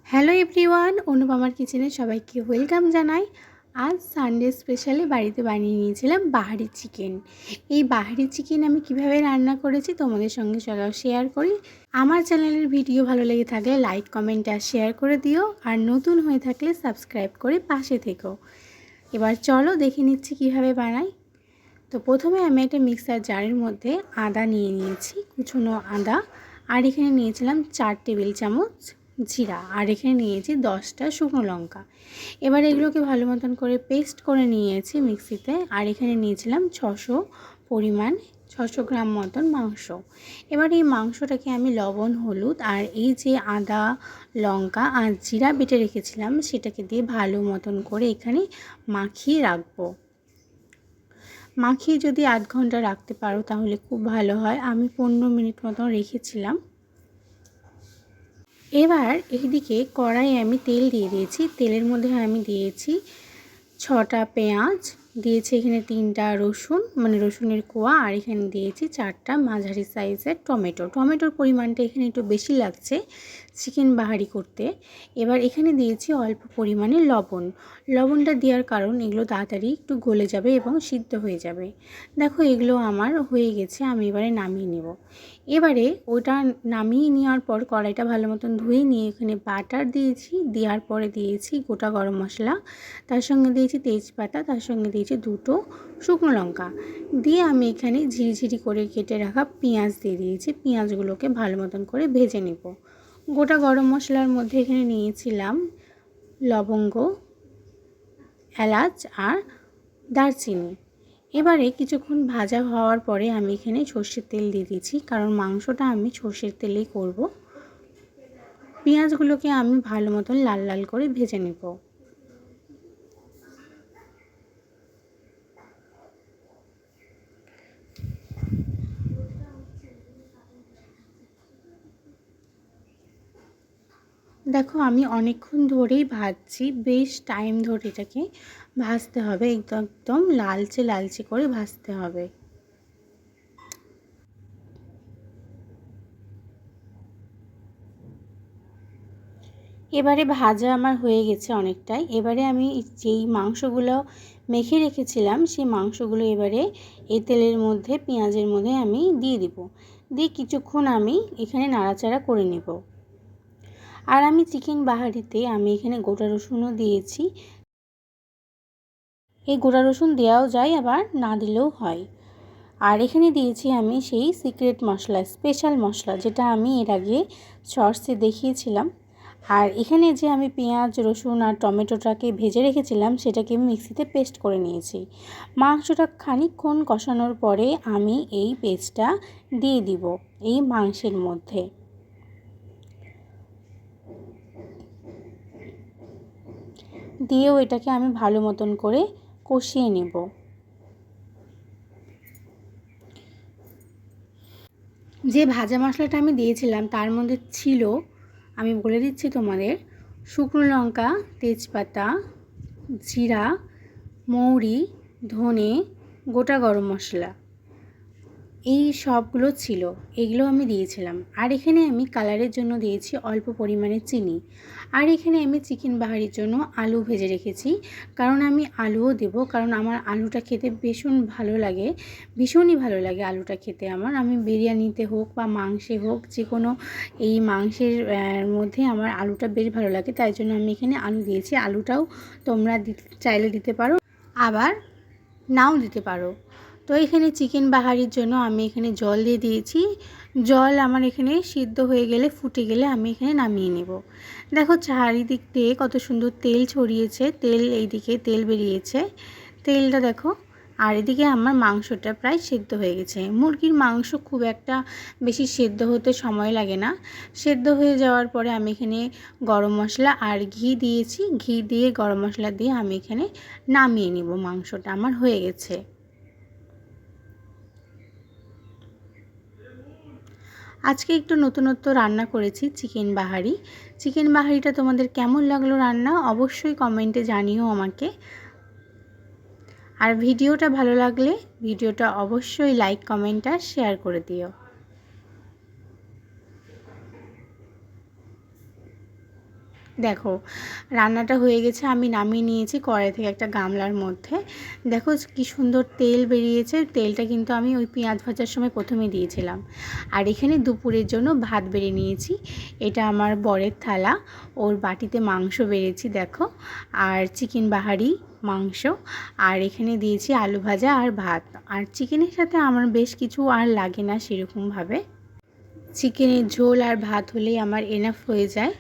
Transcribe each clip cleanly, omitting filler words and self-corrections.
Hello everyone, অনুপমার কিচেনে সবাইকে welcome জানাই। আজ সানডে স্পেশালি বাড়িতে বানিয়ে নিয়েছিলাম বাহারি চিকেন। এই বাহারি চিকেন আমি কিভাবে রান্না করেছি তোমাদের সঙ্গে চলো শেয়ার করি। আমার চ্যানেলের ভিডিও ভালো লেগে থাকলে লাইক, কমেন্ট আর শেয়ার করে দিও, আর নতুন হয়ে থাকলে সাবস্ক্রাইব করে পাশে থেকো। এবার চলো দেখে নিচ্ছি কিভাবে বানাই। তো প্রথমে আমি একটা মিক্সার জারের মধ্যে আদা নিয়ে নিয়েছি, কুচনো আদা, আর এখানে নিয়েছিলাম 4 টেবিল চামচ জিরা, আর এখানে নিয়েছি 10টা শুকনো লঙ্কা। এবার এগুলোকে ভালো মতন করে পেস্ট করে নিয়েছি মিক্সিতে। আর এখানে নিয়েছিলাম 600 গ্রাম মতন মাংস। এবার এই মাংসটাকে আমি লবণ, হলুদ আর এই যে আদা, লঙ্কা আর জিরা বেটে রেখেছিলাম সেটাকে দিয়ে ভালো মতন করে এখানে মাখিয়ে রাখবো। মাখিয়ে যদি 8 ঘন্টা রাখতে পারো তাহলে খুব ভালো হয়। আমি 15 মিনিট মতন রেখেছিলাম। এবার এইদিকে কড়াইয়ে আমি তেল দিয়ে দিয়েছি। তেলের মধ্যে আমি দিয়েছি 6টা পেঁয়াজ, দিয়েছি এখানে 3টা রসুন, মানে রসুনের কোয়া, আর এখানে দিয়েছি 4টা মাঝারি সাইজের টমেটো। টমেটোর পরিমাণটা এখানে একটু বেশি লাগছে চিকেন বাহারি করতে। এবার এখানে দিয়েছি অল্প পরিমাণে লবণ। লবণটা দেওয়ার কারণ এগুলো তাড়াতাড়ি একটু গলে যাবে এবং সিদ্ধ হয়ে যাবে। দেখো এগুলো আমার হয়ে গেছে, আমি এবারে নামিয়ে নেব। এবারে ওটা নামিয়ে নেওয়ার পর কড়াইটা ভালো মতন ধুয়ে নিয়ে এখানে বাটার দিয়েছি, দেওয়ার পরে দিয়েছি গোটা গরম মশলা, তার সঙ্গে দিয়েছি তেজপাতা, তার সঙ্গে দিয়েছি 2টো শুকনো লঙ্কা, দিয়ে আমি এখানে ঝিরিঝিরি করে কেটে রাখা পেঁয়াজ দিয়ে দিয়েছি। পেঁয়াজগুলোকে ভালো মতন করে ভেজে নেব। গোটা গরম মশলার মধ্যে এখানে নিয়েছিলাম লবঙ্গ, এলাচ আর দারচিনি। এবারে কিছুক্ষণ ভাজা হওয়ার পরে আমি এখানে সর্ষের তেল দিয়ে দিয়েছি, কারণ মাংসটা আমি সর্ষের তেলেই করব। পেঁয়াজগুলোকে আমি ভালো মতন লাল লাল করে ভেজে নেব। দেখো আমি অনেকক্ষণ ধরেই ভাজছি, বেশ টাইম ধরে এটাকে ভাজতে হবে, একদম লালচে লালচে করে ভাজতে হবে। এবারে ভাজা আমার হয়ে গেছে অনেকটাই। এবারে আমি যেই মাংসগুলো মেখে রেখেছিলাম সেই মাংসগুলো এবারে এই তেলের মধ্যে, পেঁয়াজের মধ্যে আমি দিয়ে দিব। দিয়ে কিছুক্ষণ আমি এখানে নাড়াচাড়া করে নেব। আর আমি চিকেন বাহারিতে আমি এখানে গোটা রসুনও দিয়েছি। এই গোটা রসুন দেওয়াও যায়, আবার না দিলেও হয়। আর এখানে দিয়েছি আমি সেই সিক্রেট মশলা, স্পেশাল মশলা, যেটা আমি এর আগে শর্টসে দেখিয়েছিলাম। আর এখানে যে আমি পেঁয়াজ, রসুন আর টমেটোটাকে ভেজে রেখেছিলাম সেটাকে আমি মিক্সিতে পেস্ট করে নিয়েছি। মাংসটা খানিকক্ষণ কষানোর পরে আমি এই পেস্টটা দিয়ে দিব এই মাংসের মধ্যে। দিয়েও এটাকে আমি ভালো মতন করে কষিয়ে নেব। যে ভাজা মশলাটা আমি দিয়েছিলাম তার মধ্যে ছিল, আমি বলে দিচ্ছি তোমাদের, শুকনো লঙ্কা, তেজপাতা, জিরা, মৌরি, ধনে, গোটা গরম মশলা, এই সবগুলো ছিল, এগুলো আমি দিয়েছিলাম। আর এখানে আমি কালারের জন্য দিয়েছি অল্প পরিমাণে চিনি। আর এখানে আমি চিকেন বাহারির জন্য আলু ভেজে রেখেছি, কারণ আমি আলুও দেব, কারণ আমার আলুটা খেতে ভীষণই ভালো লাগে আলুটা খেতে আমার। আমি বিরিয়ানিতে হোক বা মাংসে হোক, যে কোনো এই মাংসের মধ্যে আমার আলুটা বেশ ভালো লাগে, তাই জন্য আমি এখানে আলু দিয়েছি। আলুটাও তোমরা চাইলে দিতে পারো, আবার নাও দিতে পারো। তো এখানে চিকেন বাহারির জন্য আমি এখানে জল দিয়ে দিয়েছি। জল আমার এখানে সিদ্ধ হয়ে গেলে, ফুটে গেলে আমি এখানে নামিয়ে নেব। দেখো চারিদিক দিয়ে কত সুন্দর তেল ছড়িয়েছে, এইদিকে তেল বেরিয়েছে, তেলটা দেখো। আর এদিকে আমার মাংসটা প্রায় সেদ্ধ হয়ে গেছে। মুরগির মাংস খুব একটা বেশি সেদ্ধ হতে সময় লাগে না। সেদ্ধ হয়ে যাওয়ার পরে আমি এখানে গরম মশলা আর ঘি দিয়েছি। ঘি দিয়ে গরম মশলা দিয়ে আমি এখানে নামিয়ে নিব। মাংসটা আমার হয়ে গেছে। আজকে একটু নতুনত্ব রান্না করেছি চিকেন বাহারি। চিকেন বাহারিটা তোমাদের কেমন লাগলো রান্না অবশ্যই কমেন্টে জানিও আমাকে। আর ভিডিওটা ভালো লাগলে ভিডিওটা অবশ্যই লাইক, কমেন্ট আর শেয়ার করে দিও। দেখো রান্নাটা হয়ে গেছে, আমি নামিয়ে নিয়েছি কড়াই থেকে একটা গামলার মধ্যে। দেখো কি সুন্দর তেল বেরিয়েছে, তেলটা কিন্তু আমি ওই পেঁয়াজ ভাজার সময় প্রথমে দিয়েছিলাম। আর এখানে দুপুরের জন্য ভাত বেড়ে নিয়েছি, এটা আমার বরের থালা, ওর বাটিতে মাংস বেড়েছি দেখো, আর চিকেন বাহারি মাংস, আর এখানে দিয়েছি আলু ভাজা আর ভাত। আর চিকেনের সাথে আমার বেশ কিছু আর লাগে না সেরকমভাবে, চিকেনের ঝোল আর ভাত হলেই আমার এনাফ হয়ে যায়।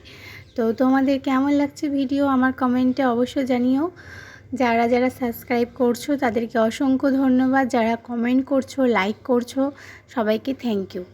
তো তোমাদের কেমন লাগছে ভিডিও আমার কমেন্টে অবশ্যই জানিও। যারা যারা সাবস্ক্রাইব করছো তাদেরকে অসংখ্য ধন্যবাদ, যারা কমেন্ট করছো, লাইক করছো, সবাইকে থ্যাংক ইউ।